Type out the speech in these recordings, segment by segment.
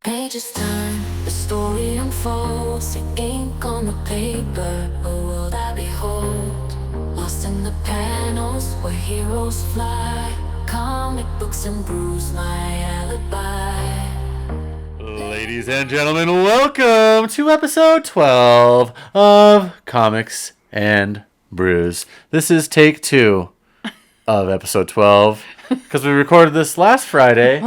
Pages turn, the story unfolds, the ink on the paper, a world I behold. Lost in the panels where heroes fly, comic books and brews, my alibi. Ladies and gentlemen, welcome to episode 12 of Comics and Brews. This is take 2 of episode 12 because we recorded this last Friday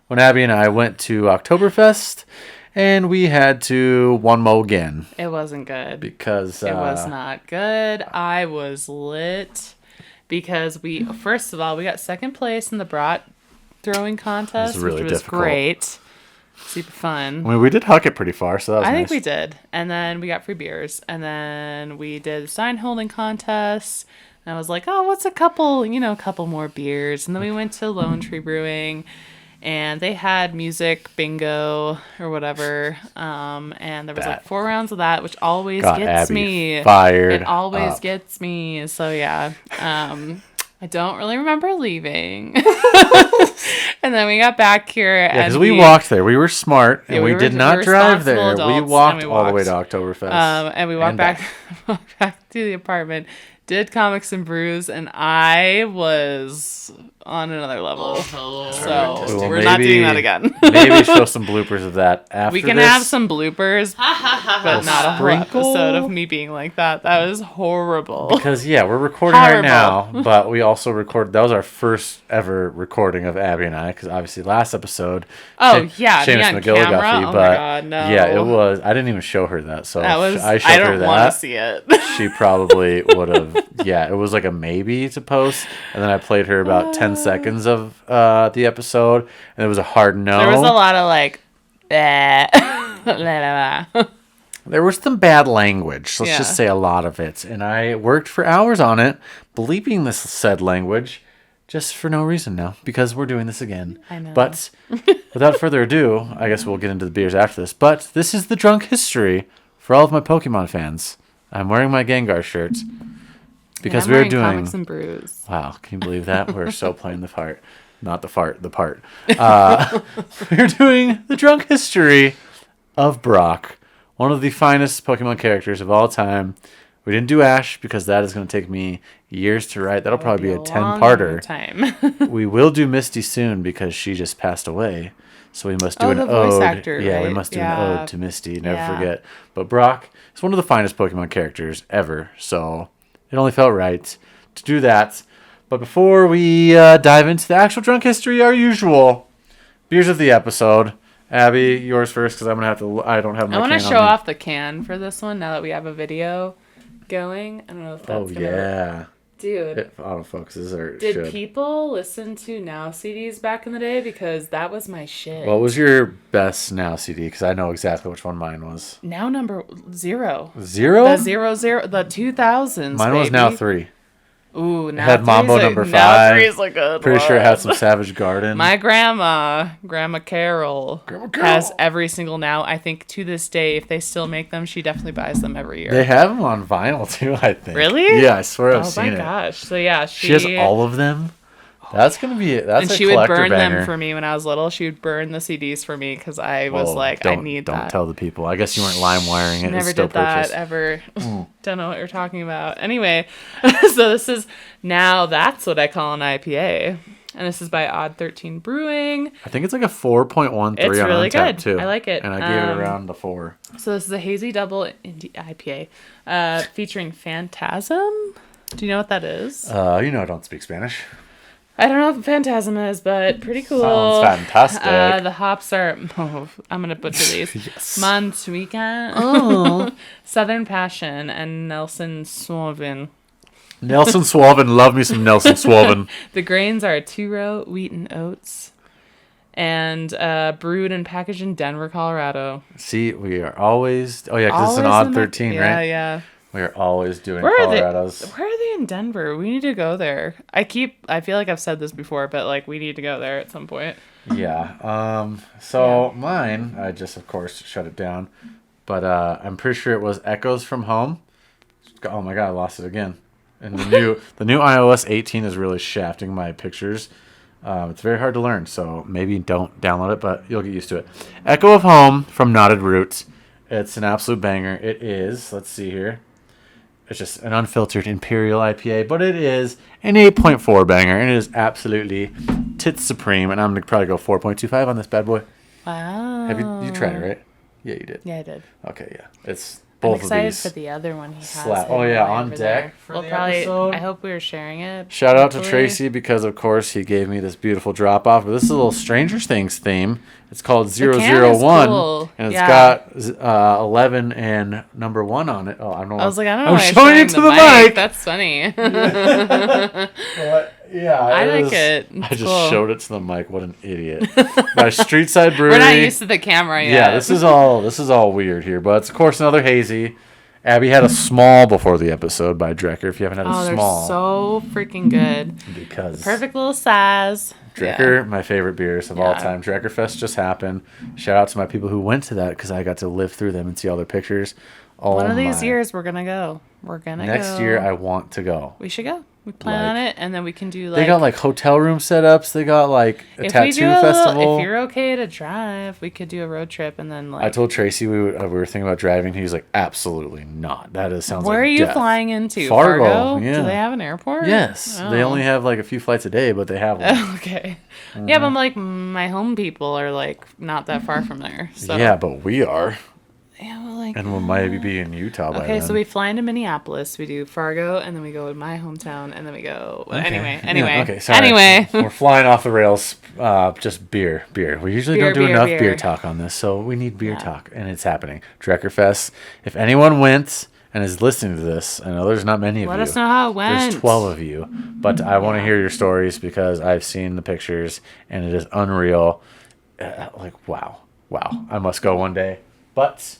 when Abby and I went to Oktoberfest and we had to one mo again. It wasn't good. Because it was not good. I was lit because first of all, we got second place in the brat throwing contest, really which was difficult. Great. Super fun. I mean, we did huck it pretty far, so that was I nice. think we did. And then we got free beers. And then we did a sign holding contest. And I was like, oh, what's a couple more beers? And then we went to Lone Tree Brewing. And they had music bingo or whatever. And there was like 4 rounds of that, which always gets Abby me. Fired. It always up. gets me. So yeah. I don't really remember leaving. And then we got back here. Yeah, because we walked there. We were smart, and we did not drive there. We walked all the way to Oktoberfest. And we walked back to the apartment, did Comics and Brews, and I was on another level. So we're not doing that again. Maybe show some bloopers of that after we can this. have some bloopers, but not a whole episode of me being like that. That was horrible. Because, yeah, we're recording right now, but we also recorded. That was our first ever recording of Abby and I, because obviously last episode. Seamus McGilligan. Oh my God, no. Yeah, it was. I didn't even show her that. So I showed I her don't that. want to see it. She probably would have. Yeah, it was like a maybe to post, and then I played her about 10 seconds of the episode, and it was a hard no. There was a lot of like, There was some bad language. Let's just say a lot of it, and I worked for hours on it, bleeping this said language, just for no reason now, because we're doing this again. I know. But without further ado, I guess we'll get into the beers after this. But this is the drunk history for all of my Pokemon fans. I'm wearing my Gengar shirt. Because we were doing Comics and Brews. Wow, can you believe that? We're so playing the part. Not the fart, the part. We're doing the drunk history of Brock, one of the finest Pokemon characters of all time. We didn't do Ash because that is going to take me years to write. That'll probably be a 10-parter. Time. We will do Misty soon because she just passed away. So we must do an ode. Voice actor, yeah, right? we must do an ode to Misty. Never forget. But Brock is one of the finest Pokemon characters ever. So it only felt right to do that. But before we dive into the actual drunk history, our usual beers of the episode. Abby, yours first, because I'm gonna have to. I don't have my. I want to can on show me. off the can for this one now that we have a video going. I don't know if that's yeah. Dude. It autofocuses or Did should. people listen to Now CDs back in the day? Because that was my shit. What was your best Now CD? Because I know exactly which one mine was. Now number 0. 0? The 00, the 2000s. Mine was Now 3. Ooh, Now It had Mambo number 5. Now 3 is a good Pretty one. sure it had some Savage Garden. My Grandma Carol, has every single Now. I think to this day, if they still make them, she definitely buys them every year. They have them on vinyl too, I think. Really? Yeah, I swear I've seen it. Oh my gosh. So yeah, she has all of them. That's gonna be it. That's and a she would collector burn banger. them for me when I was little. She would burn the CDs for me because I was like, I need that. Don't tell the people. I guess you weren't lime wiring it. Never It's still did that purchased. ever. Don't know what you're talking about. Anyway, so this is Now That's What I Call an IPA. And this is by Odd 13 Brewing. I think it's like a 4.13 It's on really Untappd good. too. I like it. And I gave it around the 4. So this is a hazy double indie IPA featuring Phantasm. Do you know what that is? I don't speak Spanish. I don't know what Phantasm is, but pretty cool. Sounds fantastic. The hops are... Oh, I'm going to butcher these. Yes. Mantuica, Southern Passion, and Nelson Sauvin. Nelson Sauvin. Love me some Nelson Sauvin. The grains are two-row wheat and oats, and brewed and packaged in Denver, Colorado. See, we are always... Oh, yeah, because it's an Odd 13, right? Yeah. We are always doing Where Colorados. Where are they in Denver? We need to go there. I feel like I've said this before, but like we need to go there at some point. Yeah. Mine, I just, of course, shut it down. But I'm pretty sure it was Echoes from Home. Oh, my God, I lost it again. And the new iOS 18 is really shafting my pictures It's very hard to learn, so maybe don't download it, but you'll get used to it. Echo of Home from Knotted Roots. It's an absolute banger. It is, let's see here. It's just an unfiltered Imperial IPA, but it is an 8.4 banger, and it is absolutely tits supreme, and I'm going to probably go 4.25 on this bad boy. Wow. Have you tried it, right? Yeah, you did. Yeah, I did. Okay, yeah. It's I'm both of excited these. for the other one he has. Oh, yeah, on over deck there. for We'll the probably, episode. I hope we were sharing it. Shout out to hopefully. Tracy because, of course, he gave me this beautiful drop off. But this is a little Stranger Things theme. It's called can is 001, cool. and it's Yeah. got 11 and number 1 on it. Oh, I don't know. I was like, I don't know. I'm why you're showing sharing it to the mic. That's funny. But, yeah, I like it. I It's just cool. showed it to the mic. What an idiot! By Street Side Brewery. We're not used to the camera yet. Yeah, this is all weird here, but it's of course another hazy. Abby had a small before the episode by Drecker. If you haven't had a they're small, so freaking good. because Perfect little size. Drecker, my favorite beers of all Yeah. time. Drecker Fest just happened. Shout out to my people who went to that because I got to live through them and see all their pictures. Oh, One of these my. years, we're gonna go. Next year, I want to go. We should go. We plan on it, and then we can do like. They got like hotel room setups. They got like a if tattoo we do a festival. little, if you're okay to drive, we could do a road trip, and then like. I told Tracy we were thinking about driving. He was like, "Absolutely not. That sounds like Where are you death." flying into? Fargo, yeah. Do they have an airport? Yes, they Oh. only have like a few flights a day, but they have one. Okay. Yeah, but I'm like my home people are like not that far from there. So Yeah, but we are, Yeah, well, like. and we'll maybe be in Utah by Okay, then. so we fly into Minneapolis. We do Fargo, and then we go to my hometown, and then we go. Okay. Anyway. Yeah, okay, sorry. Anyway. We're flying off the rails. Just beer. We usually Beer, don't do beer, enough beer. beer talk on this, so we need beer Yeah. talk, and it's happening. Drecker Fest. If anyone went and is listening to this, I know there's not many of Let you. us know how it went. There's 12 of you, but I want to hear your stories because I've seen the pictures and it is unreal. Like, wow. I must go one day. But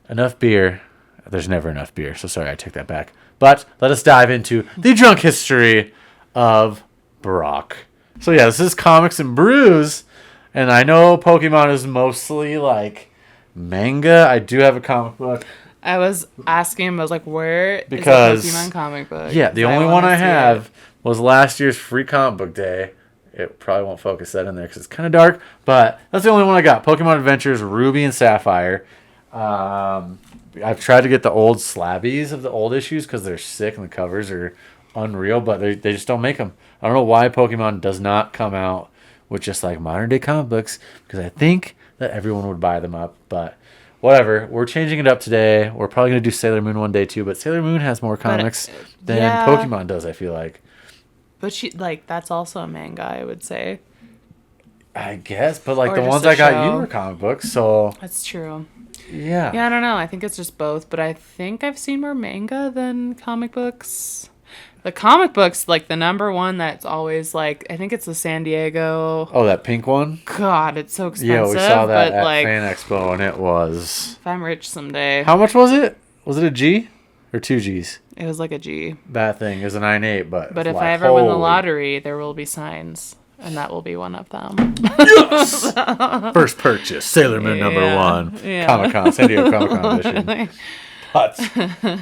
enough beer. There's never enough beer, so sorry, I take that back. But let us dive into the drunk history of Brock. So yeah, this is Comics and Brews, and I know Pokemon is mostly like manga. I do have a comic book. I was asking him, I was like, where Because- is the Pokemon comic book? Yeah, the only one I have was last year's free comic book day. It probably won't focus that in there because it's kind of dark, but that's the only one I got. Pokemon Adventures Ruby and Sapphire. I've tried to get the old slabbies of the old issues because they're sick and the covers are unreal, but they just don't make them. I don't know why Pokemon does not come out with just like modern day comic books because I think that everyone would buy them up, but whatever. We're changing it up today. We're probably going to do Sailor Moon one day too, but Sailor Moon has more comics than yeah. Pokemon does, I feel like. But that's also a manga, I would say. I guess, but like Or the just ones a I got show. you were comic books, so That's true. yeah. Yeah, I don't know. I think it's just both, but I think I've seen more manga than comic books. The comic books, like the number one that's always like, I think it's the San Diego. Oh, that pink one? God, it's so expensive. Yeah, we saw that but at like, Fan Expo, and it was... if I'm rich someday, How much was it? Was it a G? Or 2 Gs? it was like a G. That thing is a 9.8, but... But if like, I ever win the holy- lottery, there will be signs, and that will be one of them. First purchase, Sailor Moon number Yeah, 1. yeah. Comic-Con, San Diego Comic-Con edition. But,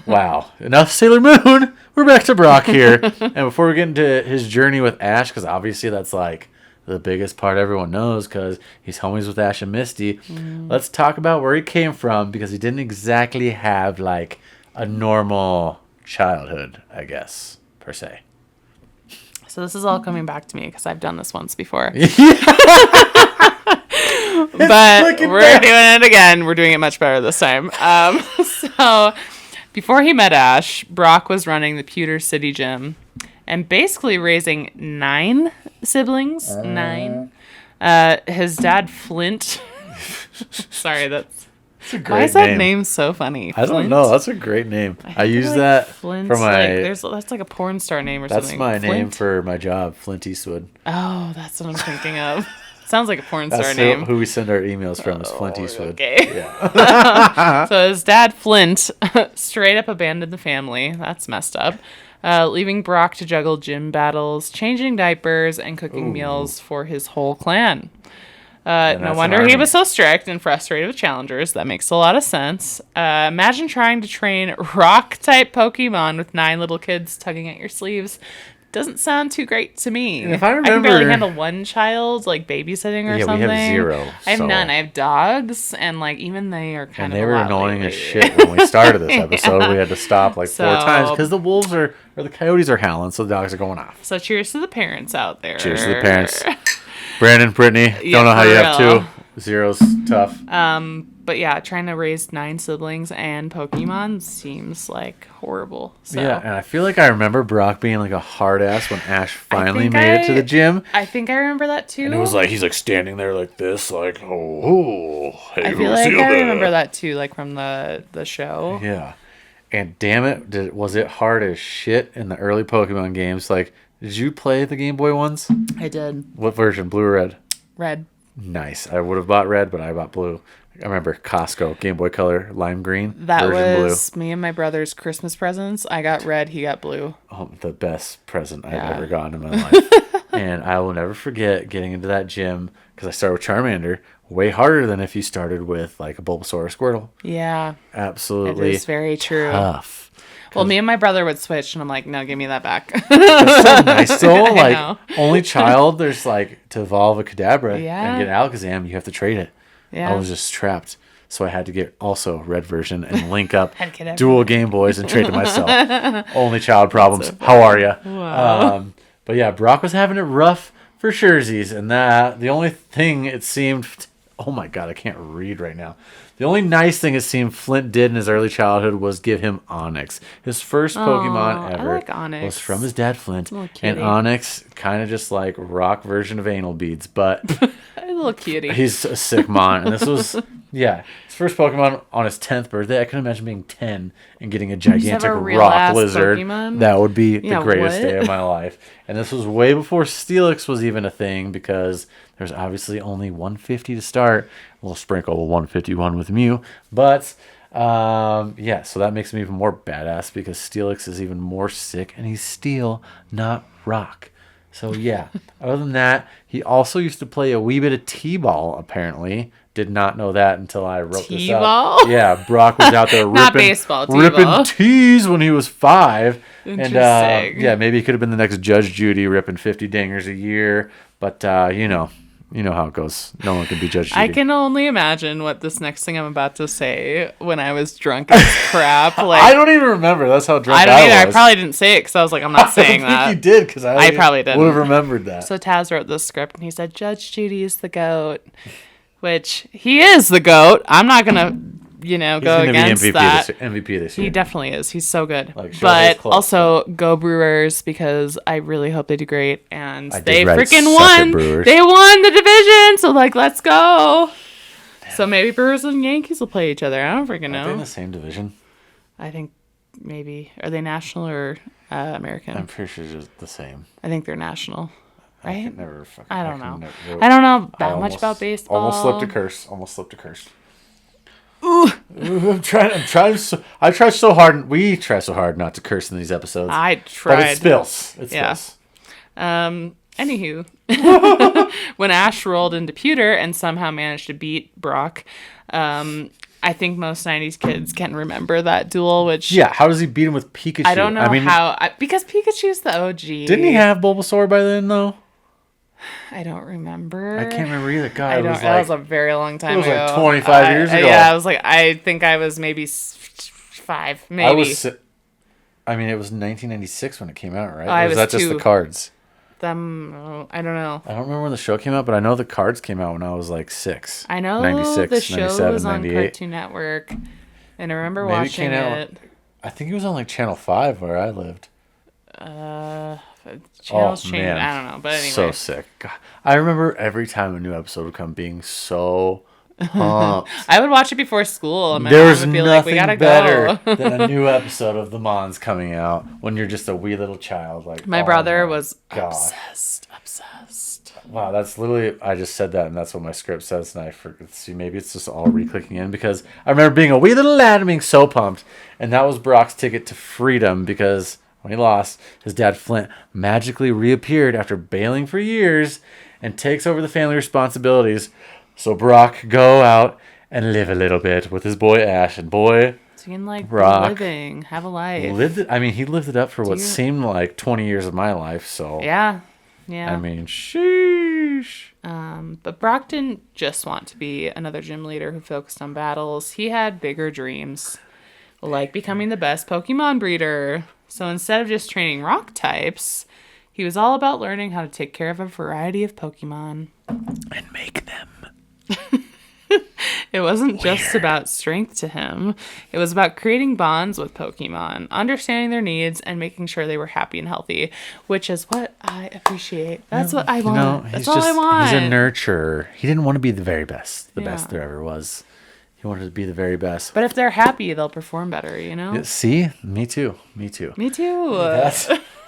wow. Enough Sailor Moon. We're back to Brock here. And before we get into his journey with Ash, because obviously that's like the biggest part everyone knows because he's homies with Ash and Misty, let's talk about where he came from because he didn't exactly have like a normal childhood, I guess, per se. So this is all coming back to me because I've done this once before. But we're doing it again. We're doing it much better this time. So before he met Ash, Brock was running the Pewter City Gym and basically raising 9 siblings. 9. His dad, Flint. Sorry, that's... It's a great Why is that name so funny? I don't Flint? know. That's a great name. I feel use like that Flint's for my... that's like a porn star name or that's something. my name Flint? for my job, Flint Eastwood. Oh, that's what I'm thinking of. Sounds like a porn That's star name. who we send our emails from is Flint Eastwood. Okay. Yeah. So his dad, Flint, straight up abandoned the family. That's messed up. Leaving Brock to juggle gym battles, changing diapers, and cooking meals for his whole clan. No that's an wonder he army. was so strict and frustrated with challengers. That makes a lot of sense. Imagine trying to train rock-type Pokemon with 9 little kids tugging at your sleeves. doesn't sound too great to me. And if I I can remember- barely handle one child, like babysitting or Yeah, something. we have 0. I have so- none. I have dogs, and like even they are kind And of they a were lot annoying lately. as shit when we started this episode. We had to stop like 4 So- times because the wolves or the coyotes are howling, so the dogs are going off. So cheers to the parents out there. Cheers to the parents. Brandon, Brittany, Yeah, don't know how for you have real. 2. 0's tough. But yeah, trying to raise 9 siblings and Pokemon seems like horrible. So Yeah, and I feel like I remember Brock being like a hard ass when Ash finally think made it to the gym. I think I remember that too. And it was like, he's like standing there like this, like, oh, hey, I feel like I remember that too, like from the show. Yeah. And damn it, was it hard as shit in the early Pokemon games? Like, did you play the Game Boy ones? I did. What version? Blue or red? Red. Nice. I would have bought red, but I bought blue. I remember Costco, Game Boy Color, lime green, That version was me and my brother's Christmas presents. I got red, he got blue. Oh, the best present I've Yeah. ever gotten in my life. And I will never forget getting into that gym because I started with Charmander, way harder than if you started with like a Bulbasaur or Squirtle. Yeah, it Absolutely is very true. tough. Well, me and my brother would switch, and I'm like, no, give me that back. It's so nice though. I Like know. only child, there's like to evolve a Kadabra Yeah. and get Alakazam, you have to trade it. Yeah. I was just trapped. So I had to get also red version and link up Had Kadabra. dual Game Boys and trade to myself. Only child problems. How are you? Wow. But yeah, Brock was having it rough for surezies, and that the only thing it seemed, oh my god, I can't read right now. The only nice thing it seemed Flint did in his early childhood was give him Onyx. His first Pokemon I ever like Onyx. was from his dad Flint, Little and kitty. Onyx kind of just like rock version of anal beads, but A little cutie. he's a sick mon. And this was his first Pokemon on his 10th birthday. I couldn't imagine being 10 and getting a gigantic a real rock ass lizard. Pokemon? That would be Yeah, the greatest what? day of my life. And this was way before Steelix was even a thing because there's obviously only 150 to start. We'll sprinkle a 151 with Mew. But so that makes him even more badass because Steelix is even more sick and he's steel, not rock. So yeah, other than that, he also used to play a wee bit of T-ball, apparently. Did not know that until I wrote this T-ball? out. Yeah, Brock was out there Not ripping, baseball, T-ball. ripping tees when he was 5. And Interesting. maybe he could have been the next Judge Judy ripping 50 dingers a year. But you know how it goes. No one can be Judge Judy. I can only imagine what this next thing I'm about to say when I was drunk as crap. Like I don't even remember. That's how drunk I I, don't either. I was. probably didn't say it because I was like, I'm not saying I that. think you did because I probably didn't. would have remembered that. So Taz wrote this script and he said, Judge Judy is the GOAT, which he is the GOAT. I'm not going to, He's go gonna against be that. MVP this year. He definitely is. He's so good. Like, show his but clothes. also, go Brewers because I really hope they do great. And I did they write freaking suck at won. Brewers. They won the division. So, let's go. So maybe Brewers and Yankees will play each other. I don't freaking Are they in know. the same division? I think maybe. Are they national or American? I'm pretty sure it's just the same. I think they're national. I Right? can never fucking. I don't can know. never- I don't know that I much about baseball. Almost slipped a curse. Ooh, I'm trying. I try so hard. We try so hard not to curse in these episodes. I but tried. it spills. It Yeah. spills. Anywho, when Ash rolled into Pewter and somehow managed to beat Brock, I think most 90s kids can remember that duel, which Yeah. How does he beat him with Pikachu? I don't know I mean, because Pikachu's the OG. Didn't he have Bulbasaur by then though? I don't remember. I can't remember either. God, I it don't. was that was like a very long time it was ago. like 25 years ago. Yeah, I was like, I think I was maybe 5, maybe. I was. I mean, it was 1996 when it came out, right? I Or was was that just 2. the cards? I don't know. I don't remember when the show came out, but I know the cards came out when I was like 6. I know 96, the show 97, was on 98. Cartoon Network, and I remember Maybe it watching came out- it. I think it was on like Channel 5 where I lived. Channels changed. man. I don't know, but anyway. So sick. God. I remember every time a new episode would come being so pumped. I would watch it before school, and my There mom was would be like, "We nothing gotta better go." than a new episode of The Mons coming out when you're just a wee little child. Like My oh brother my was God. obsessed. Wow, that's literally, I just said that and that's what my script says, and I forget. See, maybe it's just all re-clicking in because I remember being a wee little lad and being so pumped, and that was Brock's ticket to freedom because when he lost, his dad Flint magically reappeared after bailing for years and takes over the family responsibilities. So Brock go out and live a little bit with his boy Ash, and boy, and like Brock living, have a life. He lived it up for what seemed like 20 years of my life. So Yeah. I mean, sheesh. But Brock didn't just want to be another gym leader who focused on battles. He had bigger dreams, like becoming the best Pokemon breeder. So instead of just training rock types, he was all about learning how to take care of a variety of Pokemon. And make them. It wasn't just about strength to him. It was about creating bonds with Pokemon, understanding their needs, and making sure they were happy and healthy, which is what I appreciate. That's what I want. That's all I want. He's a nurturer. He didn't want to be the very best, the best there ever was. He wanted to be the very best. But if they're happy, they'll perform better, you know? Yeah, see? Me too. Me too. Me too.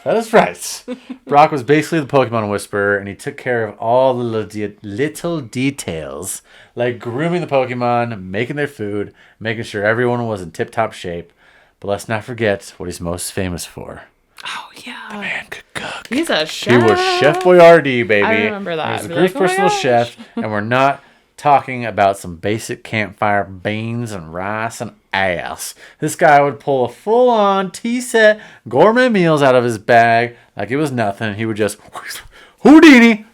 That is right. Brock was basically the Pokemon Whisperer, and he took care of all the little details, like grooming the Pokemon, making their food, making sure everyone was in tip-top shape. But let's not forget what he's most famous for. Oh, yeah. The man could cook. He's a chef. He was Chef Boyardee, baby. I remember that. He was the group's personal chef, and we're not talking about some basic campfire beans and rice and ass. This guy would pull a full-on tea-set gourmet meals out of his bag like it was nothing. He would just Houdini.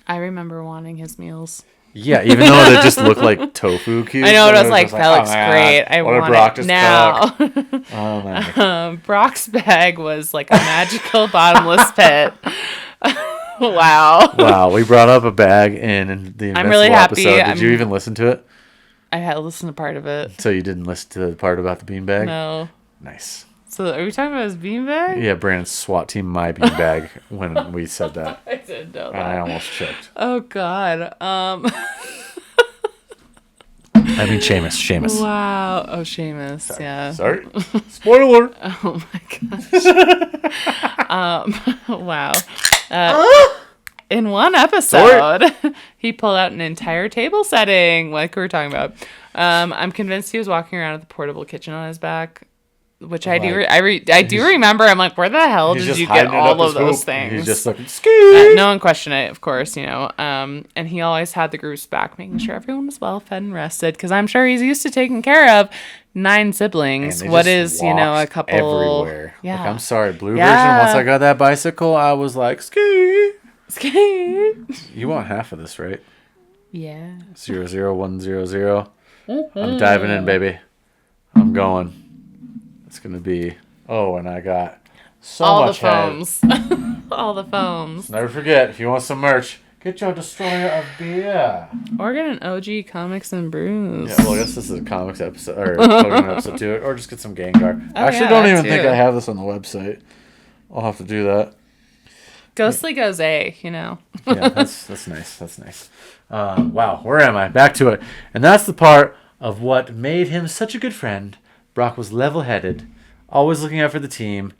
I remember wanting his meals. Yeah, even though they just looked like tofu cubes. I know, it was like, that looks great. I want it now. Oh my. Brock's bag was like a magical bottomless pit. Wow, we brought up a bag in the Invincible I'm really happy. episode. Did you even listen to it? I had listened to part of it. So you didn't listen to the part about the beanbag? No. Nice. So are we talking about his beanbag? Yeah, Brandon's SWAT team my beanbag when we said that. I didn't know that. And I almost choked. Oh God. I mean Seamus. Wow. Oh, Seamus. Yeah. Sorry. Spoiler. Oh my gosh. Wow. In one episode, he pulled out an entire table setting, like we were talking about. I'm convinced he was walking around with a portable kitchen on his back, which I do remember. I'm like, where the hell did you get all of those things? He's just like, ski. No one questioned it, of course, you know. And he always had the group's back, making sure everyone was well fed and rested, because I'm sure he's used to taking care of 9 siblings. What is, you know, a couple everywhere. Yeah. Like, I'm sorry, blue version. Once I got that bicycle, I was like, ski. You want half of this, right? Yeah. 00100. I'm diving in, baby. I'm going. It's gonna be. Oh, and I got so all much the foams. All the foams. Never forget, if you want some merch, get your destroyer of beer. Or get an OG Comics and Brews. Yeah, well, I guess this is a comics episode or Pokemon episode too, or just get some Gengar. Oh, I actually don't even think I have this on the website. I'll have to do that. Ghostly goes A, you know. Yeah, that's nice. That's nice. Wow, where am I? Back to it. And that's the part of what made him such a good friend. Brock was level-headed, always looking out for the team.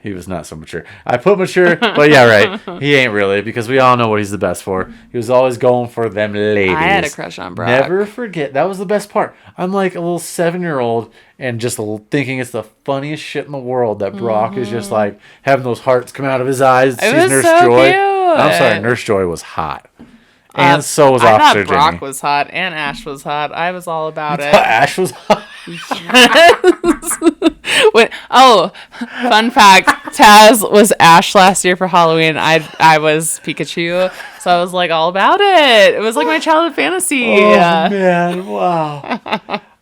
He was not so mature. I put mature, but yeah, right. He ain't really, because we all know what he's the best for. He was always going for them ladies. I had a crush on Brock. Never forget. That was the best part. I'm like a little 7-year-old and just thinking it's the funniest shit in the world that Brock is just like having those hearts come out of his eyes. It was Nurse so Joy. cute. I'm sorry, Nurse Joy was hot. And so was I Officer thought Brock Jenny. was hot and Ash was hot. I was all about it. Ash was hot. Wait, fun fact, Taz was Ash last year for Halloween. I was Pikachu, so I was like all about it. It was like my childhood fantasy. Oh man, wow.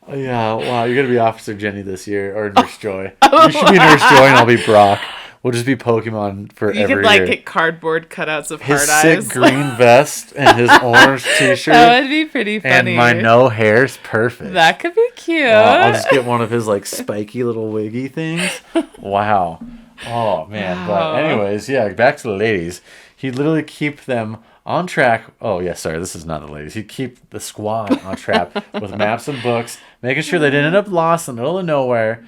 Yeah, wow, you're gonna be Officer Jenny this year, or Nurse Joy. You should be Nurse Joy and I'll be Brock. We'll just be Pokemon for You every could like year. get cardboard cutouts of His heart sick eyes. green vest and his orange t-shirt. That would be pretty funny. And my no hair's perfect. That could be cute. I'll just get one of his like spiky little wiggy things. Wow. Oh man. But anyways, yeah, back to the ladies. He'd literally keep them on track. Oh yeah, sorry, this is not the ladies. He'd keep the squad on track with maps and books, making sure they didn't end up lost in the middle of nowhere.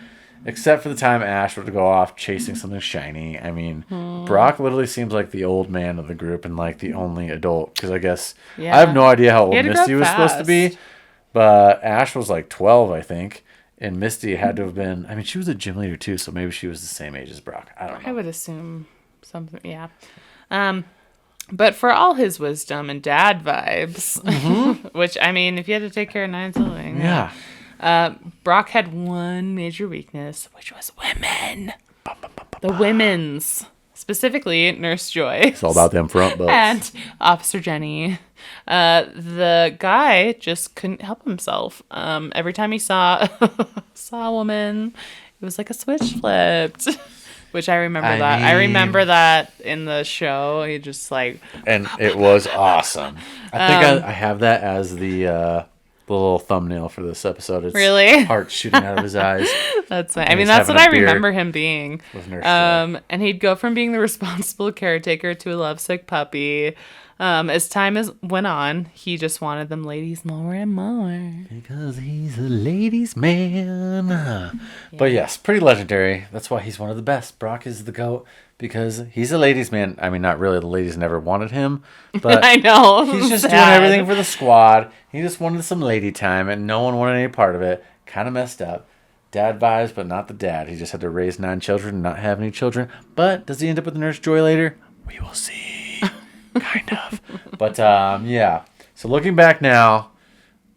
Except for the time Ash would go off chasing something shiny. I mean, Brock literally seems like the old man of the group and like the only adult. Because I guess I have no idea how old Misty was supposed to be. But Ash was like 12, I think. And Misty had to have been... I mean, she was a gym leader too, so maybe she was the same age as Brock. I don't know. I would assume something, yeah. But for all his wisdom and dad vibes, which, I mean, if you had to take care of 9 siblings... Yeah. Brock had one major weakness, which was women. The women's. Specifically, Nurse Joy. It's all about them front butts. And Officer Jenny. The guy just couldn't help himself. Every time he saw a woman, it was like a switch flipped. Which I remember I remember that in the show. He just like... And it was awesome. I think I have that as the little thumbnail for this episode. It's really? Heart shooting out of his eyes. That's fine. I mean, that's what I remember him being. With Nurse Joy. And he'd go from being the responsible caretaker to a lovesick puppy. As time went on, he just wanted them ladies more and more. Because he's a ladies' man. Yeah. But yes, pretty legendary. That's why he's one of the best. Brock is the GOAT because he's a ladies' man. I mean, not really. The ladies never wanted him. But I know. He's just doing everything for the squad. He just wanted some lady time, and no one wanted any part of it. Kind of messed up. Dad vibes, but not the dad. He just had to raise 9 children and not have any children. But does he end up with Nurse Joy later? We will see. Kind of. But, yeah. So looking back now,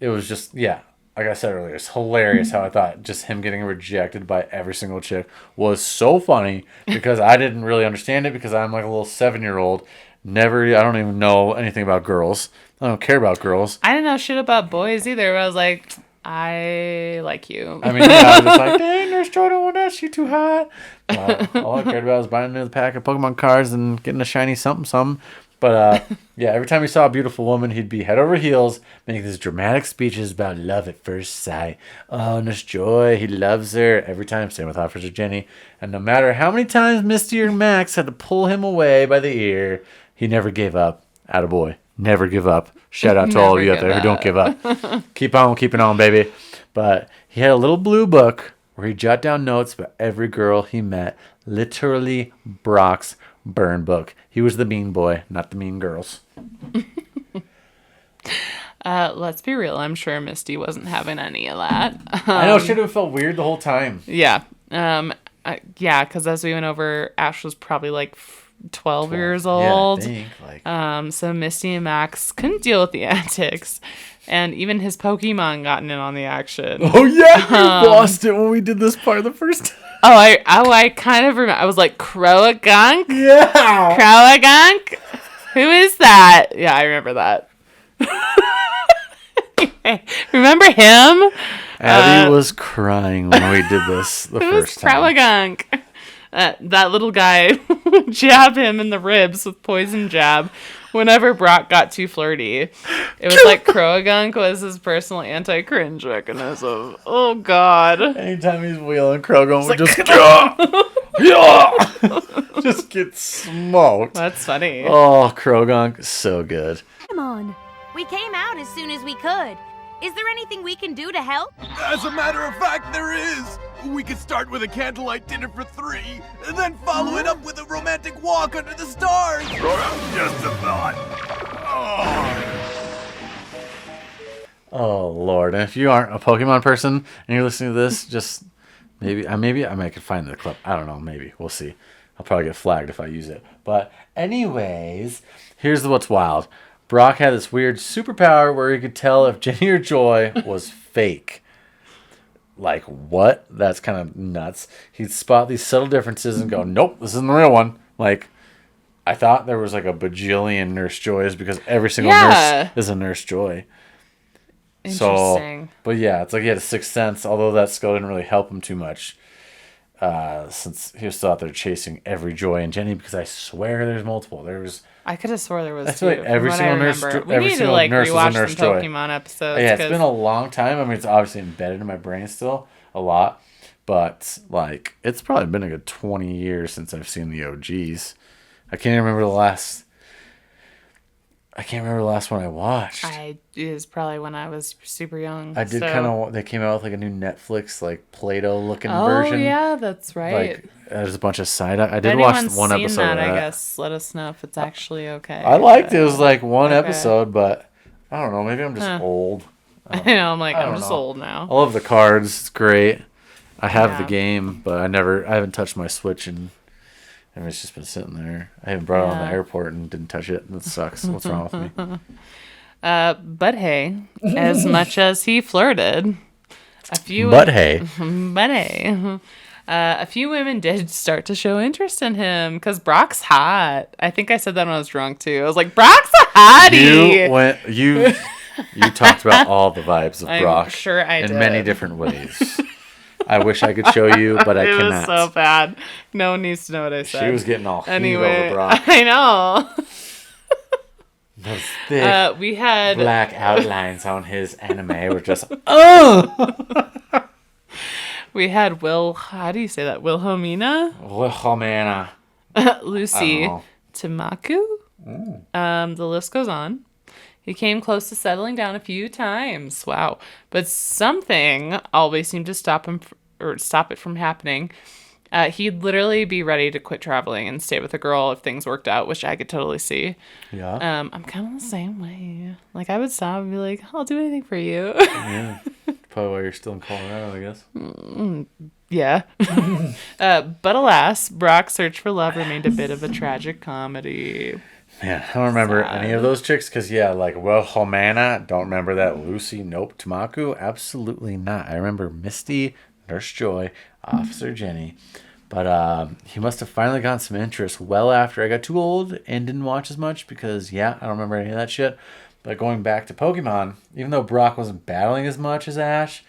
it was just, yeah, like I said earlier, it's hilarious how I thought just him getting rejected by every single chick was so funny because I didn't really understand it because I'm like a little 7-year-old. I don't even know anything about girls. I don't care about girls. I didn't know shit about boys either. But I was like, I like you. I mean, yeah, I was just like, dang, Nurse Joy don't want that. She too hot. All I cared about was buying another pack of Pokemon cards and getting a shiny something. But, yeah, every time he saw a beautiful woman, he'd be head over heels, making these dramatic speeches about love at first sight. Oh, Nurse Joy, he loves her. Every time, same with Officer Jenny. And no matter how many times Misty or Max had to pull him away by the ear, he never gave up. Attaboy. Never give up. Shout out to all of you out there who don't give up. Keep on keeping on, baby. But he had a little blue book where he jot down notes about every girl he met. Literally Brock's burn book. He was the mean boy, not the mean girls. Let's be real. I'm sure Misty wasn't having any of that. I know. Should have felt weird the whole time. Yeah. Yeah, because as we went over, Ash was probably like 12 years old. Yeah, I think, so Misty and Max couldn't deal with the antics. And even his Pokemon got in on the action. Oh, yeah. We lost it when we did this part the first time. I kind of remember. I was like, Croagunk? Yeah. Croagunk? Who is that? Yeah, I remember that. Remember him? Abby was crying when we did this the first time. Croagunk. That little guy would jab him in the ribs with poison jab whenever Brock got too flirty. It was like Croagunk was his personal anti-cringe mechanism. Oh, God. Anytime he's wheeling, Croagunk would just just get smoked. That's funny. Oh, Croagunk, so good. Come on. We came out as soon as we could. Is there anything we can do to help? As a matter of fact, there is. We could start with a candlelight dinner for 3, and then follow it up with a romantic walk under the stars. Just a thought. Oh, Lord. And if you aren't a Pokemon person and you're listening to this, just maybe I could find the clip. I don't know. Maybe. We'll see. I'll probably get flagged if I use it. But anyways, here's what's wild. Brock had this weird superpower where he could tell if Jenny or Joy was fake. Like, what? That's kind of nuts. He'd spot these subtle differences and go, nope, this isn't the real one. Like, I thought there was like a bajillion Nurse Joys because every single nurse is a Nurse Joy. Interesting. So, but yeah, it's like he had a sixth sense, although that skill didn't really help him too much. Since he was still out there chasing every Joy and Jenny, because I swear there's multiple. I could have swore there was I feel like every single nurse, every single nurse is a Nurse Joy. Pokemon episodes. Yeah, it's been a long time. I mean, it's obviously embedded in my brain still a lot, but like it's probably been a good 20 years since I've seen the OGs. I can't even remember the last one I watched. It was probably when I was super young. I did kind of. They came out with like a new Netflix like Play-Doh looking version. Oh yeah, that's right. Like there's a bunch of side. I did watch one episode of that. I guess let us know if it's actually okay. I liked it. It was like one episode, but I don't know. Maybe I'm just old. I know. I'm just old now. I love the cards. It's great. I have the game, but I haven't touched my Switch and it's just been sitting there. I haven't brought it on the airport and didn't touch it. That sucks. What's wrong with me? But hey, as much as he flirted, But hey. But hey. A few women did start to show interest in him because Brock's hot. I think I said that when I was drunk too. I was like, Brock's a hottie. You talked about all the vibes of I'm Brock sure I in did. many different ways. I wish I could show you, but I It cannot. was so bad. No one needs to know what I said. She was getting all heat anyway, over Brock. I know. Those thick We had black outlines on his anime were just, oh! we had how do you say that? Wilhelmina? Oh, man. Lucy know. Tamaku. The list goes on. He came close to settling down a few times. Wow. But something always seemed to stop it from happening. He'd literally be ready to quit traveling and stay with a girl if things worked out, which I could totally see. Yeah. I'm kind of the same way. Like, I would stop and be like, I'll do anything for you. Yeah. Probably why you're still in Colorado, I guess. Yeah. But alas, Brock's search for love remained a bit of a tragic comedy. Man, I don't remember Sad. any of those chicks because, yeah, like, Wilhelmina, don't remember that. Lucy, nope. Tamaku, absolutely not. I remember Misty, Nurse Joy, Officer Jenny. But he must have finally gotten some interest well after I got too old and didn't watch as much because, yeah, I don't remember any of that shit. But going back to Pokemon, even though Brock wasn't battling as much as Ash,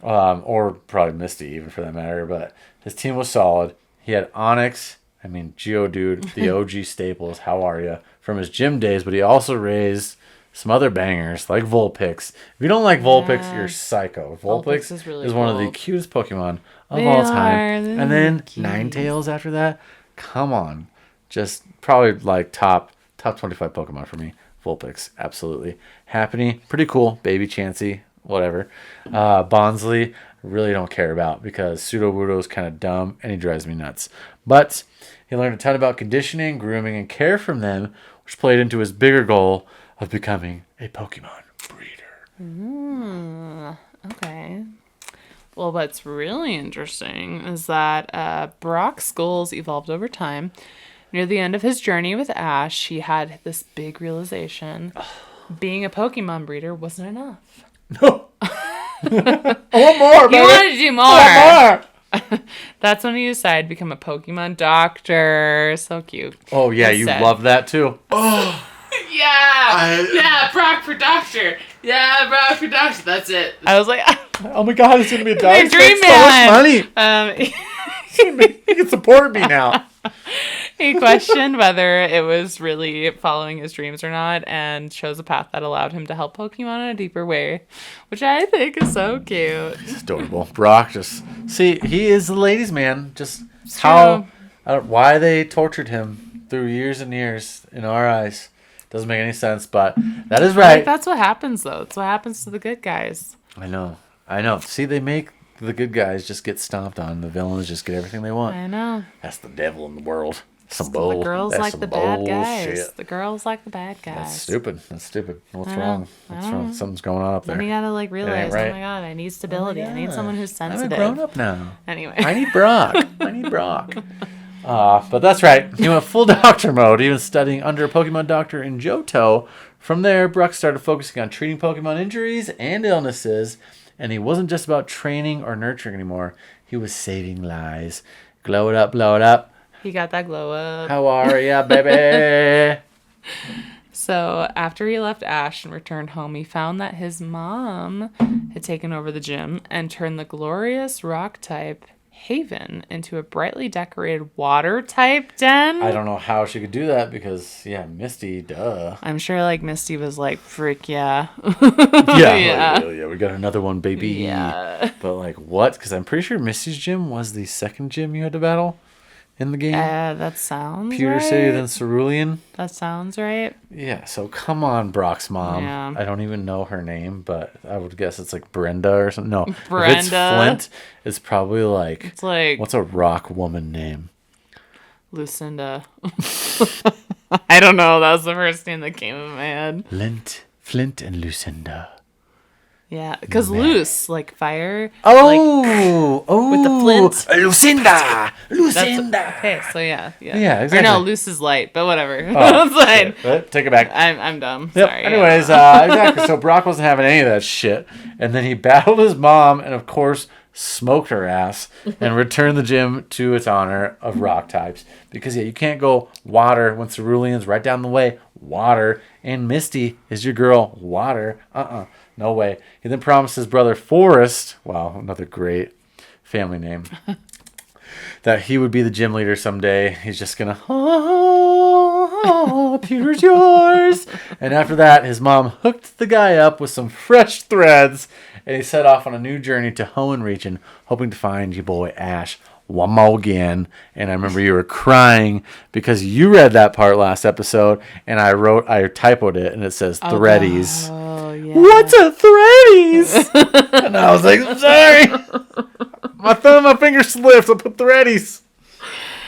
or probably Misty even for that matter, but his team was solid. He had Onyx, Geodude, the OG staples, how are ya, from his gym days, but he also raised some other bangers like Vulpix. If you don't like Vulpix, you're psycho. Vulpix is really one of the cool. cutest Pokemon of They all are, time. they're And then cute. Ninetales after that. Come on. Just probably like top 25 Pokemon for me. Vulpix, absolutely. Happiny, pretty cool. Baby Chansey, whatever. Bonsley, really don't care about because Sudowoodo is kind of dumb and he drives me nuts. But he learned a ton about conditioning, grooming, and care from them, which played into his bigger goal of becoming a Pokemon breeder. Okay. Well, what's really interesting is that Brock's goals evolved over time. Near the end of his journey with Ash, he had this big realization. Being a Pokemon breeder wasn't enough. No. I want more, He baby. wanted to do more. I want more. That's when he decided to become a Pokemon Doctor. So cute. Oh, yeah, you Instead. love that too. Yeah, Brock for Doctor. Yeah, Brock for Doctor. That's it. I was like, Oh my god, it's going to be a my dog. dream So much man. money. You can support me now. He questioned whether it was really following his dreams or not and chose a path that allowed him to help Pokemon in a deeper way, which I think is so cute. It's adorable. Brock he is the ladies' man. Just true. Why they tortured him through years and years in our eyes doesn't make any sense, but that is right. Like, that's what happens, though. It's what happens to the good guys. I know. See, they make the good guys just get stomped on. The villains just get everything they want. I know. That's the devil in the world. Some The bull. girls That's like some the bad bullshit. guys. The girls like the bad guys. That's stupid. What's I know. wrong? I What's don't wrong? know. Something's going on up there. Then you gotta realize, right. oh my god, I need stability. I need someone who's I'm sensitive. a grown up now. Anyway. I need Brock. But that's right. He went full doctor mode, even studying under a Pokemon doctor in Johto. From there, Brock started focusing on treating Pokemon injuries and illnesses, and he wasn't just about training or nurturing anymore. He was saving lives. Glow it up, blow it up. He got that glow up. How are ya, baby? So after he left Ash and returned home, he found that his mom had taken over the gym and turned the glorious rock type Haven into a brightly decorated water type den. I don't know how she could do that because, yeah, Misty, duh. I'm sure Misty was like, frick yeah. Yeah, we got another one, baby. Yeah. But what? Because I'm pretty sure Misty's gym was the second gym you had to battle in the game. That sounds Pewter right. City, then Cerulean. That sounds right. Yeah, so come on, Brock's mom. Yeah. I don't even know her name, but I would guess it's Brenda or something. No, Brenda. If it's Flint, it's probably It's what's a rock woman name? Lucinda. I don't know. That was the first name that came in my head. Flint and Lucinda. Yeah, because loose, like fire. Oh, with the flint. Lucinda. That's, okay, so yeah. Yeah, Or exactly. no, loose is light, but whatever. Oh, That's fine. shit. Take it back. I'm dumb. Yep. Sorry. Anyways, exactly. So Brock wasn't having any of that shit, and then he battled his mom, and of course smoked her ass, and returned the gym to its honor of rock types. Because yeah, you can't go water when Cerulean's right down the way. Water, and Misty is your girl. Water. No way. He then promised his brother Forrest. Wow, another great family name. That he would be the gym leader someday. He's just gonna, Pewter's yours. And after that, his mom hooked the guy up with some fresh threads, and he set off on a new journey to Hoenn region, hoping to find your boy Ash one more again. And I remember you were crying because you read that part last episode, and I typoed it, and it says threadies. Oh, yeah. What's a threadies? And I was like, I'm sorry. My finger slipped. I put threadies.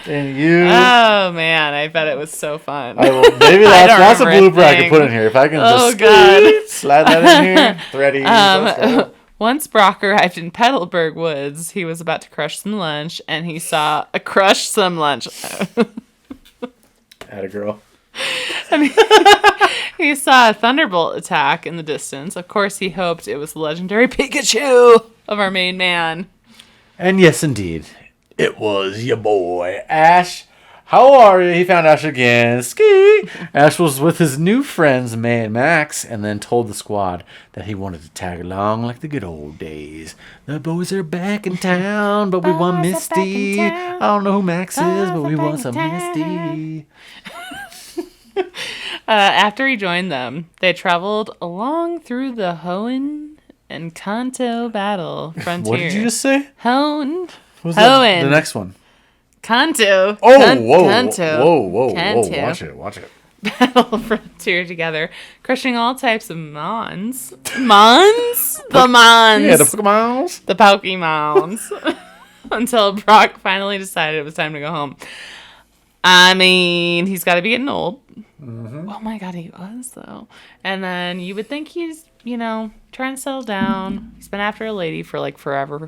And you. Oh, man. I bet it was so fun. Maybe that's a blooper I can put in here. If I can just slide that in here. Threadies. Let's go. Once Brock arrived in Petalburg Woods, he was about to crush some lunch, and he saw a crush some lunch. Atta girl. He saw a thunderbolt attack in the distance. Of course, he hoped it was the legendary Pikachu of our main man. And yes, indeed, it was your boy, Ash. How are you? He found Ash again. Ski! Ash was with his new friends, May and Max, and then told the squad that he wanted to tag along like the good old days. The boys are back in town, but we want Misty. I don't know who Max is, but we want some Misty. After he joined them, they traveled along through the Hoenn and Kanto battle frontier. What did you just say? Hoenn. Who's Hoenn. the next one? Kanto. Oh, whoa. Kanto. Whoa. Kanto. Watch it. Battle frontier together, crushing all types of mons. Mons? The mons. Yeah, the Pokemons. The Pokemons. Until Brock finally decided it was time to go home. I mean, he's got to be getting old. Mm-hmm. Oh my God, he was, though. And then you would think he's, trying to settle down. He's been after a lady for like forever.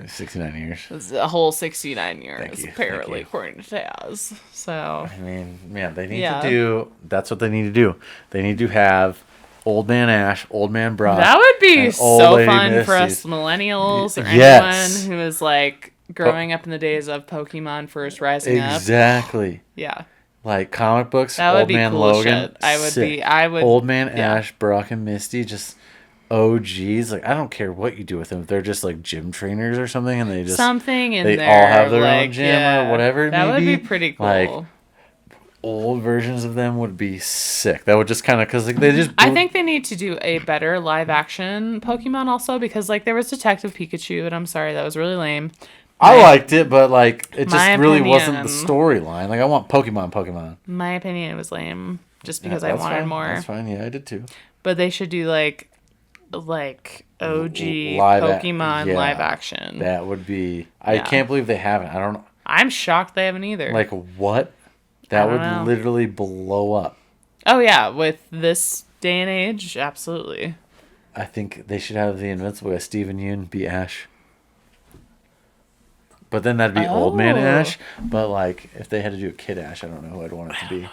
69 years. It's a whole 69 years, Thank you. apparently, according to Taz. So, I mean, man, they need to do, that's what they need to do. They need to have Old Man Ash, Old Man Brock. that would be and so Old Lady fun for Misty. us millennials or Yes. anyone who is like growing up in the days of Pokemon first rising up. Exactly. Yeah. Like comic books, That would Old be Man cool Logan. shit. I would. Old Man yeah. Ash, Brock, and Misty, just OGs. Like, I don't care what you do with them. If they're just like gym trainers or something, and they just Something in they there. all have their like, own gym yeah, or whatever. That would be be pretty cool. Like, old versions of them would be sick. That would just kind of, because like, they just. I think they need to do a better live action Pokemon also, because like there was Detective Pikachu, and I'm sorry, that was really lame. I liked it, but like it just my really wasn't the opinion- storyline. Like, I want Pokemon. My opinion, it was lame, just Yeah, because I that's wanted fine. more. That's fine. Yeah, I did too. But they should do like OG Live Pokemon yeah. live action. That would be. I Yeah. can't believe they haven't. I don't know. I'm shocked they haven't either. Like, what? That don't would know. literally blow up. Oh yeah, with this day and age, absolutely. I think they should have the Invincible guy, Steven Yeun, be Ash. But then that'd be Old Man Oh. Ash. But, like, if they had to do a Kid Ash, I don't know who I'd want it to be.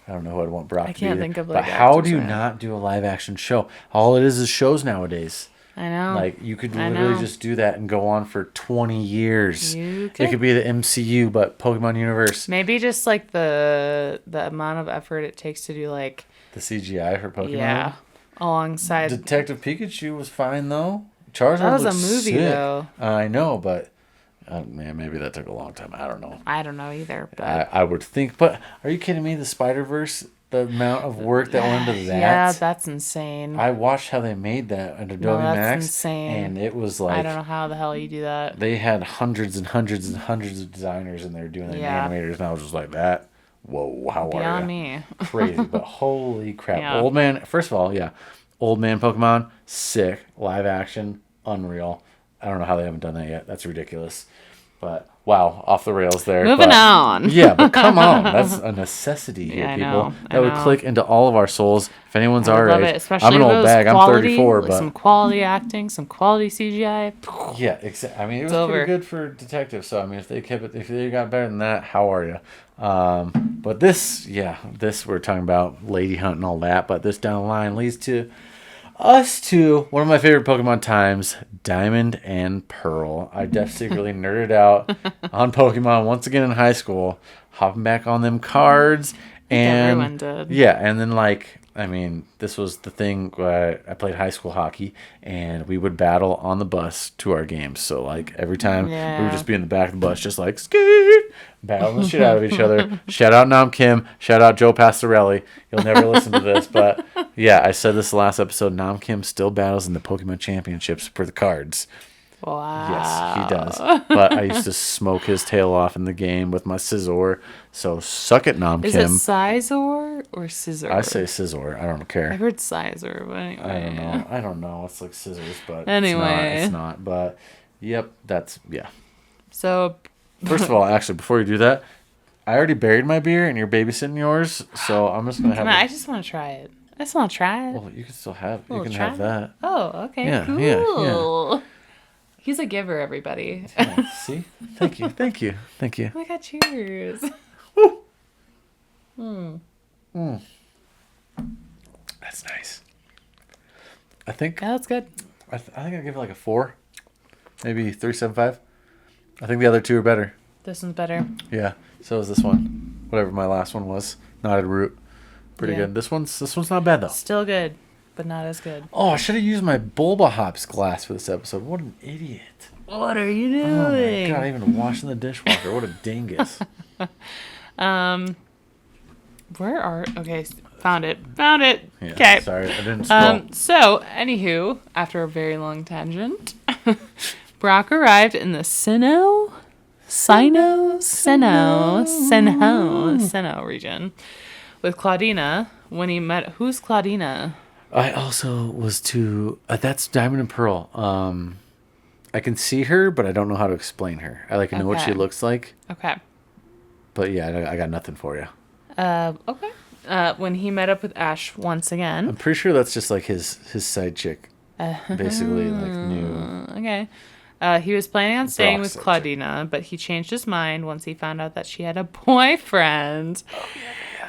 I don't know who I'd want Brock to be. can't either. think of, But like, how actors do you right now. not do a live action show? All it is shows nowadays. I know. Like, you could I literally know. just do that and go on for 20 years. You It could. could be the MCU, but Pokemon Universe. Maybe just like the amount of effort it takes to do like The CGI for Pokemon. yeah, alongside Detective Pikachu was fine, though. Charizard that was a looked movie sick. though. I know, but man, maybe that took a long time. I don't know. I don't know either, but I would think, but are you kidding me? The Spider-Verse, the amount of work that went into that. yeah, that's insane. I watched how they made that on Adobe that's Max, insane. and it was I like don't know how the hell you do that. they had hundreds and hundreds and hundreds of designers in there doing the Yeah. animators, and I was just like, that. Whoa, how are Beyond you? me. Crazy, but holy crap! Yeah. Old man. First of all, yeah, Old Man Pokemon, sick, live action, unreal. I don't know how they haven't done that yet. That's ridiculous. But wow, off the rails there. Moving But, on. Yeah, but come on. That's a necessity here, Yeah, I people. know, That would click into all of our souls. If anyone's I our love age. it, especially I'm an old those bag. I'm quality, 34, like but some quality acting, some quality CGI. yeah, exactly. I mean, it was over. pretty good for detective. So I mean, if they got better than that, how are you? But this we're talking about lady hunt and all that. But this down the line leads to us to one of my favorite Pokemon times, Diamond and Pearl. I secretly nerded out on Pokemon once again in high school, hopping back on them cards, and everyone did. yeah, and then I mean, this was the thing where I played high school hockey, and we would battle on the bus to our games. So, every time we would just be in the back of the bus, just skeet, battling the shit out of each other. Shout out Nam Kim. Shout out Joe Pastorelli. You'll never listen to this, but yeah, I said this last episode. Nam Kim still battles in the Pokemon Championships for the cards. Wow. Yes, he does. But I used to smoke his tail off in the game with my Scizor. So suck it, Nam Is Kim. it Sizor or Scissor? I say Scizor. I don't I care. heard Sizor, but anyway. I don't know. It's like scissors, but Anyway. it's not. But yep, yeah. So, First of all, actually, before you do that, I already buried my beer, and you're babysitting yours. So I'm just gonna have. I just want to try it. I just want to try it. Well, you can still have. You Little can try have it? that. Oh, okay. Yeah, Cool. yeah. He's a giver, everybody. Yeah, see? Thank you. Oh my god, cheers. That's nice. I think. Yeah, that's good. I think I give it a 4, maybe 3.75. I think the other two are better. This one's better. Yeah. So is this one. Whatever my last one was. Knotted root. Pretty Yeah. good. This one's not bad though. Still good, but not as good. Oh, I should have used my Bulba Hops glass for this episode. What an idiot. What are you doing? Oh my god, even washing the dishwasher. What a dingus. Where are... Okay, found it. Okay. Yeah, sorry, I didn't scroll. So, anywho, after a very long tangent, Brock arrived in the Sinnoh region with Claudina when he met... Who's Claudina? I also was that's Diamond and Pearl. I can see her, but I don't know how to explain her. I know what she Okay. looks like, Okay. but yeah, I got nothing for you. Okay. When he met up with Ash once again. I'm pretty sure that's just his side chick, basically new. Okay. He was planning on staying with Brock's Claudina, but he changed his mind once he found out that she had a boyfriend.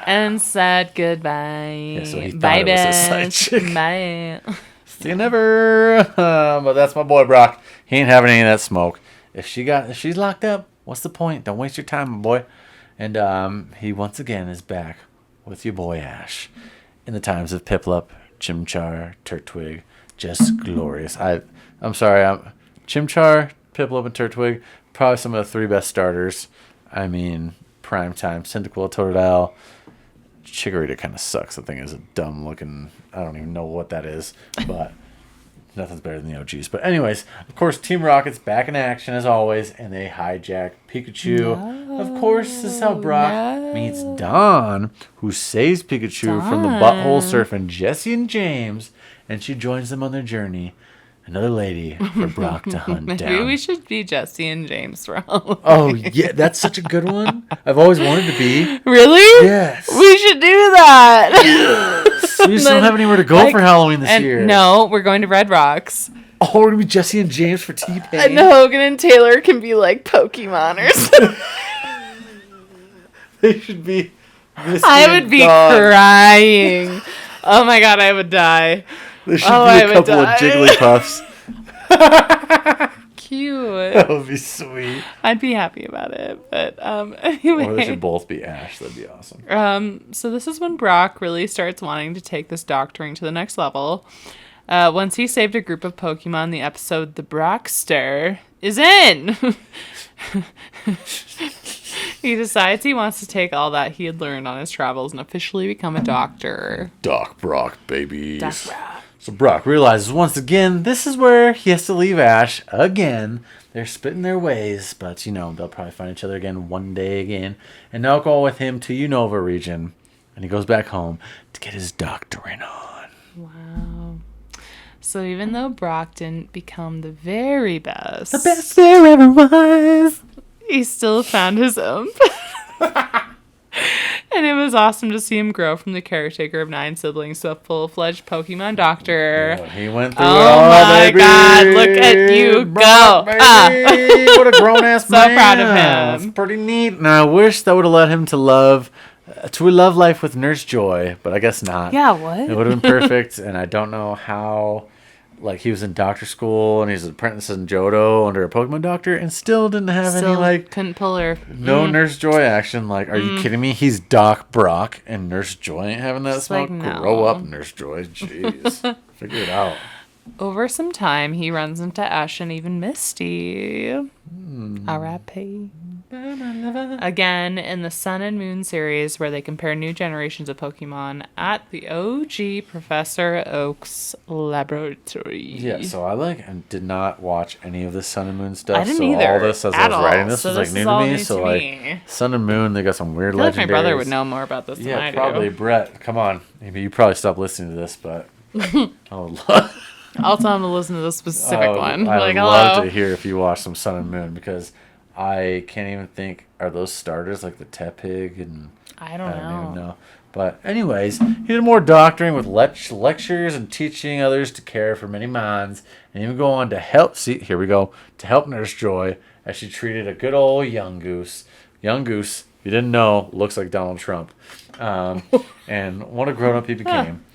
And said goodbye. Yeah, so he thought Bye, it was his side bitch. chick. Bye. See you never. But that's my boy Brock. He ain't having any of that smoke. If she's locked up, what's the point? Don't waste your time, my boy. And he once again is back with your boy Ash in the times of Piplup, Chimchar, Turtwig, just glorious. I'm sorry, Chimchar, Piplup, and Turtwig, probably some of the 3 best starters. I mean, prime time. Cyndaquil, Totodile. Chikorita kind of sucks. The thing is a dumb looking. I don't even know what that is, but nothing's better than the OGs. But anyways, of course, Team Rocket's back in action as always, and they hijack Pikachu. Of course, this is how Brock meets Dawn, who saves Pikachu from the butthole surfing Jesse and James, and she joins them on their journey. Another lady for Brock to hunt down. Maybe we should be Jesse and James from. Oh yeah, that's such a good one. I've always wanted to be. Really? Yes. We should do that. We just don't have anywhere to go for Halloween this year. No, we're going to Red Rocks. Oh, we're gonna be Jesse and James for T-Pain. And Hogan and Taylor can be like Pokemon or something. They should be. Misty I and would be Dawn. crying. Oh my god, I would die. There should Oh, be I a would couple of die. Jigglypuffs. Cute. That would be sweet. I'd be happy about it. But Or they anyway. should both be Ash. That'd be awesome. So this is when Brock really starts wanting to take this doctoring to the next level. Once he saved a group of Pokemon, the episode The Brockster is in. He decides he wants to take all that he had learned on his travels and officially become a doctor. Doc Brock, babies. Doc Brock. So Brock realizes once again this is where he has to leave Ash again. They're splitting their ways, but they'll probably find each other again one day again. And now go with him to Unova region, and he goes back home to get his doctoring on. Wow. So even though Brock didn't become the very best, The best there ever was. he still found his own. And it was awesome to see him grow from the caretaker of 9 siblings to a full-fledged Pokemon doctor. Yeah, he went through it Oh all, my baby. God, look at you Brock, go. baby. What a grown-ass So man. proud of him. It's pretty neat. And I wish that would have led him to love life with Nurse Joy, but I guess not. Yeah, what? It would have been perfect, and I don't know how. Like, he was in doctor school, and he's an apprentice in Johto under a Pokemon doctor, and still didn't have any, like, couldn't pull her. no Nurse Joy action. Like, are you kidding me? He's Doc Brock, and Nurse Joy ain't having that Just smoke? like, no. Grow up, Nurse Joy. Jeez. Figure it out. Over some time, he runs into Ash and even Misty. R.I.P. Again, in the Sun and Moon series, where they compare new generations of Pokemon at the OG Professor Oak's laboratory. Yeah, so I did not watch any of this Sun and Moon stuff. I didn't so either, all this as I at was all. writing this So was this like new is to all me. new So to like me. Sun and Moon, they just some weird I feel like legendaries. my brother would know more about this than I Yeah, do. probably Brett. Come on, maybe you probably stopped listening to this, but I would love. I'll tell him to listen to the specific one. I would Like, love hello. to hear if you watch some Sun and Moon because I can't even think. Are those starters like the Tepig and I don't don't even know. know. But anyways, he did more doctoring with lectures and teaching others to care for many minds, and even go on to help. See, here we go to help Nurse Joy as she treated a good old young goose. Young goose, if you didn't know, looks like Donald Trump, and what a grown up he became.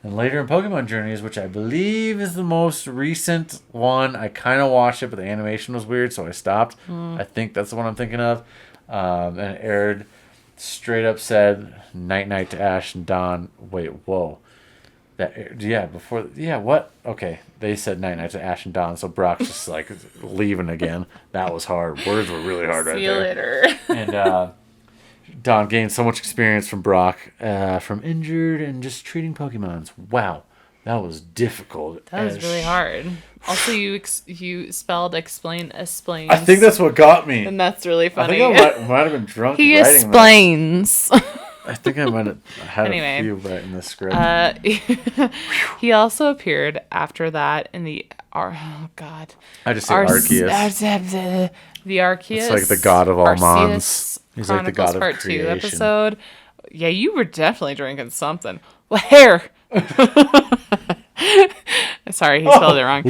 And later in Pokemon Journeys, which I believe is the most recent one, I kind of watched it, but the animation was weird, so I stopped. I think that's the one I'm thinking of. And it aired, straight up said, night night to Ash and Dawn. Wait, whoa. What? Okay, they said night night to Ash and Dawn, so Brock's just like leaving again. That was hard. Words were really hard right See you there. later. And Dawn gained so much experience from Brock, from injured and just treating Pokemons. Wow, that was difficult. That was as really sh- hard. Also, you spelled explain. I think that's what got me. and that's really I funny. think I might have been drunk He writing this. explains. I think I might have had Anyway, a few right in the script. He also appeared after that in the oh god, I just say Arceus. the Arceus. It's like the god of all Arceus mons. He's like the god of Part 2 creation. episode. Yeah, you were definitely drinking something. Well, hair. Sorry, he spelled it wrong.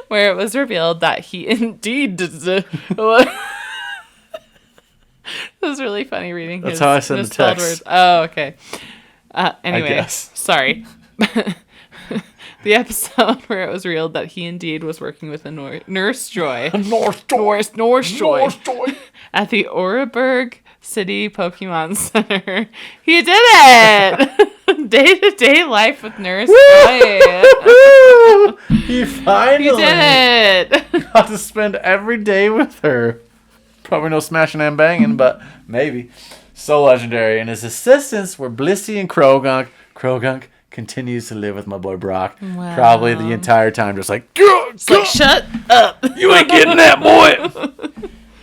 Where it was revealed that he indeed did. It was really funny reading That's his how I send the misspelled text. words. Oh, okay. Anyway, guess. sorry. The episode where it was revealed that he indeed was working with a Nurse Joy. Nurse Joy. At the Oreburg City Pokemon Center. He did it! Day-to-day life with Nurse Joy. He finally He did it! got to spend every day with her. Probably no smashing and banging, but maybe. So legendary. And his assistants were Blissey and Krogunk. Krogunk continues to live with my boy Brock. Wow. Probably the entire time, just like, It's like, shut up. you ain't getting that, boy.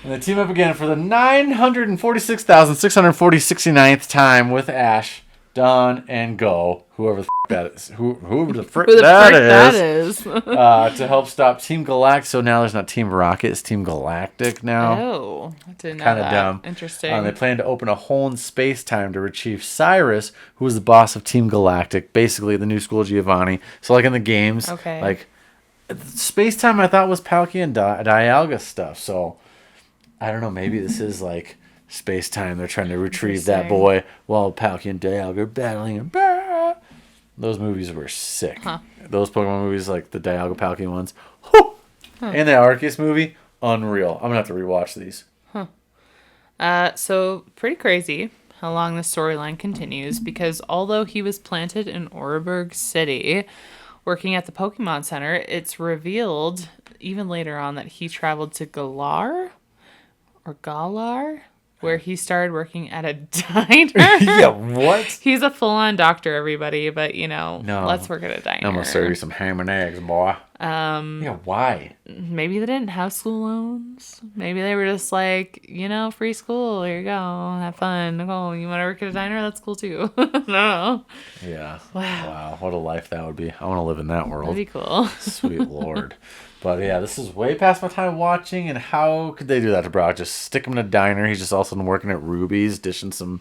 And they team up again for the 946,669th time with Ash, Dawn, and Go, whoever the that is, whoever the frick Who the that frick is, that is. to help stop Team Galactic. So now there's not Team Rocket, it's Team Galactic now. Oh, I didn't know Kind of that. dumb. Interesting. They plan to open a hole in space time to retrieve Cyrus, who was the boss of Team Galactic, basically the new school Giovanni. So like in the games, Okay. like space time, I thought was Palkia and Dialga stuff. So I don't know. Maybe this is like space time. They're trying to retrieve that boy while Palkia and Dialga are battling. And those movies were sick. Huh. Those Pokemon movies, like the Dialga Palkia ones, whew, and the Arceus movie, unreal. I'm gonna have to rewatch these. So pretty crazy how long the storyline continues, because although he was planted in Oreburg City working at the Pokemon Center, it's revealed even later on that he traveled to Galar, where he started working at a diner. Yeah, what? He's a full-on doctor, everybody, but No. let's work at a diner. I'm gonna serve you some ham and eggs, boy. Yeah, why? Maybe they didn't have school loans. Maybe they were just like, free school. Here you go. Have fun. Oh, you want to work at a diner? That's cool too. I don't know. Yeah. Wow. What a life that would be. I want to live in that world. That'd be cool. Sweet Lord. But yeah, this is way past my time watching. And how could they do that to Brock? Just stick him in a diner. He's just also working at Ruby's, dishing some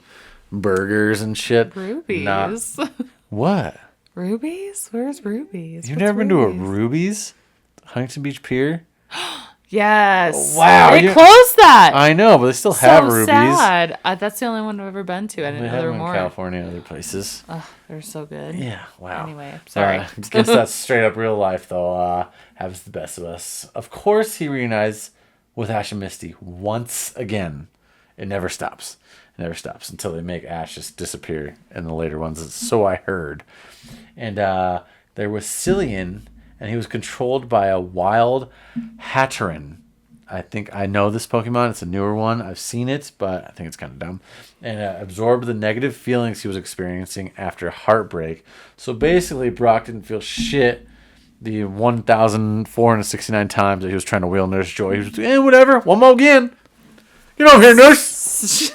burgers and shit. Ruby's? What? Ruby's? Where's Ruby's? You've What's never been to a Ruby's? Ruby's? Huntington Beach Pier? Yes. Wow, They you- closed that. I know, but they still have so Ruby's. sad. That's the only one I've ever been to. I They didn't know have there them were in more. California and other places. Ugh, they're so good. Yeah, wow. Anyway, sorry. Guess that's straight up real life, though. Happens to the best of us. Of course, he reunites with Ash and Misty once again. It never stops. It never stops until they make Ash just disappear in the later ones. So I heard. And there was Cillian, and he was controlled by a wild Hatteran. I think I know this Pokemon. It's a newer one. I've seen it, but I think it's kind of dumb. And absorbed the negative feelings he was experiencing after heartbreak. So basically, Brock didn't feel shit the 1,469 times that he was trying to wheel Nurse Joy. He was like, whatever. One more again. Get over here, Nurse.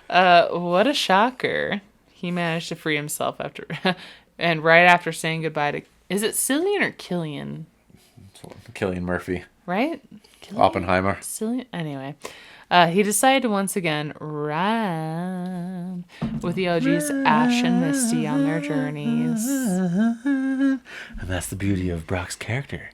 What a shocker. He managed to free himself after, and right after saying goodbye to, is it Cillian or Killian? Cillian Murphy. Right? Killian? Oppenheimer. Cillian? Anyway. He decided to once again ride with the OGs Ash and Misty on their journeys. And that's the beauty of Brock's character.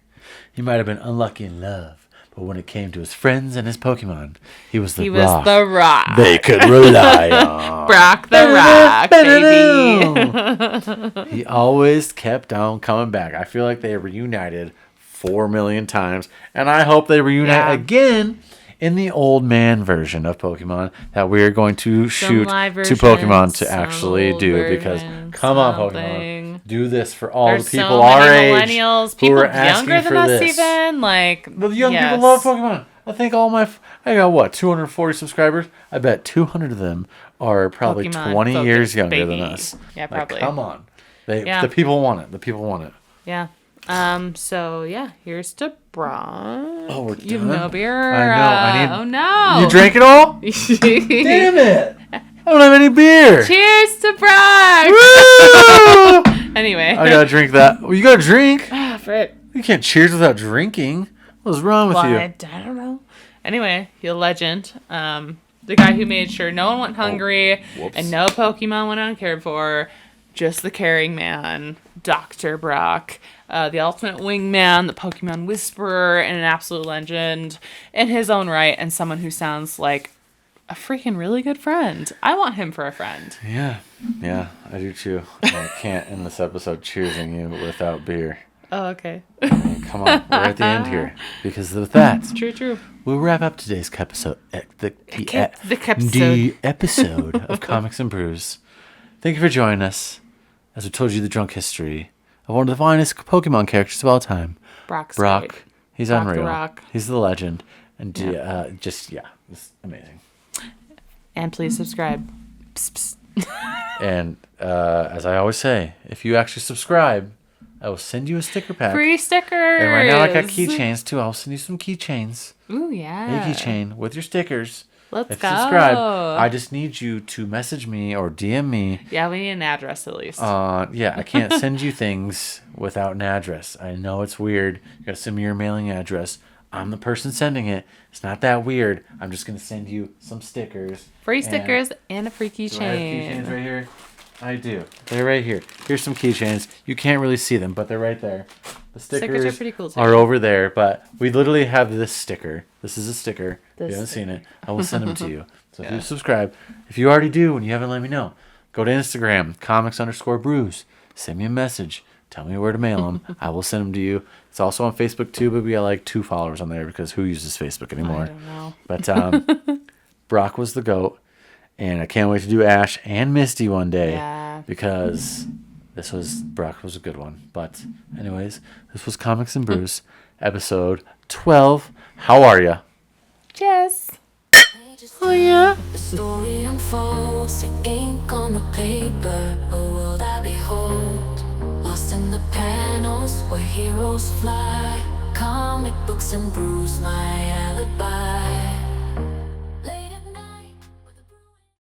He might have been unlucky in love, but when it came to his friends and his Pokemon, he was the rock the rock. they could rely on. Brock the rock, baby. He always kept on coming back. I feel like they reunited 4 million times, and I hope they reunite again in the old man version of Pokemon that we are going to shoot live to version, Pokemon to some actually old do, because version, come on, something. Pokemon, do this for all There's the people so our many age millennials, who people are asking younger for than us this. even. Like, The young yes. people love Pokemon. I think I got what, 240 subscribers? I bet 200 of them are probably Pokemon 20 years focused, younger baby. than us. Yeah, Like, probably. come on. Yeah. The people want it. The people want it. Yeah. So yeah, here's to Brock. Oh, we're You have done? no beer. I know, I need- Oh no. You drank it all? Damn it! I don't have any beer. Cheers to Brock. Woo! Anyway. I gotta drink that. Well, you gotta drink. Ah, frick. You can't cheers without drinking. What's wrong with Well, you? I don't know. Anyway, he's a legend. The guy who made sure no one went hungry whoops. and no Pokemon went uncared for. Just the caring man, Dr. Brock, the ultimate wingman, the Pokemon whisperer, and an absolute legend in his own right, and someone who sounds like a freaking really good friend. I want him for a friend. Yeah, I do too. I can't end this episode cheersing you without beer. Oh, okay. Come on, we're at the end here. Because with that, True. we'll wrap up today's episode. The episode of Comics and Brews. Thank you for joining us as we told you the drunk history of one of the finest Pokemon characters of all time. Brock's Brock. great. He's Brock the unreal. Rock. He's the legend. And it's amazing. And please subscribe. Psst, psst. And as I always say, if you actually subscribe, I will send you a sticker pack. Free stickers. And right now I got keychains too. I'll send you some keychains. Ooh, yeah. A keychain with your stickers. Let's If go. you subscribe, I just need you to message me or DM me. Yeah, we need an address at least. Yeah, I can't send you things without an address. I know it's weird. You gotta send me your mailing address. I'm the person sending it. It's not that weird. I'm just gonna send you some stickers. Free And- stickers and a free Do I have keychains keychain. right here? I do. They're right here. Here's some keychains. You can't really see them, but they're right there. The stickers are pretty cool, too. are over there, but we literally have this sticker. This is a sticker. If you This haven't seen it, I will send them to you. So if you subscribe, if you already do and you haven't let me know, go to Instagram, comics_brews. Send me a message. Tell me where to mail them. I will send them to you. It's also on Facebook too, but we got like 2 followers on there because who uses Facebook anymore? I don't know. But Brock was the GOAT. And I can't wait to do Ash and Misty one day. Yeah. Because Brock was a good one. But anyways, this was Comics and Brews, episode 12. How are ya? Cheers. Oh yeah. The story unfolds, the ink on the paper, a world I behold, lost in the past. heroes fly. Comic books and brews, my alibi.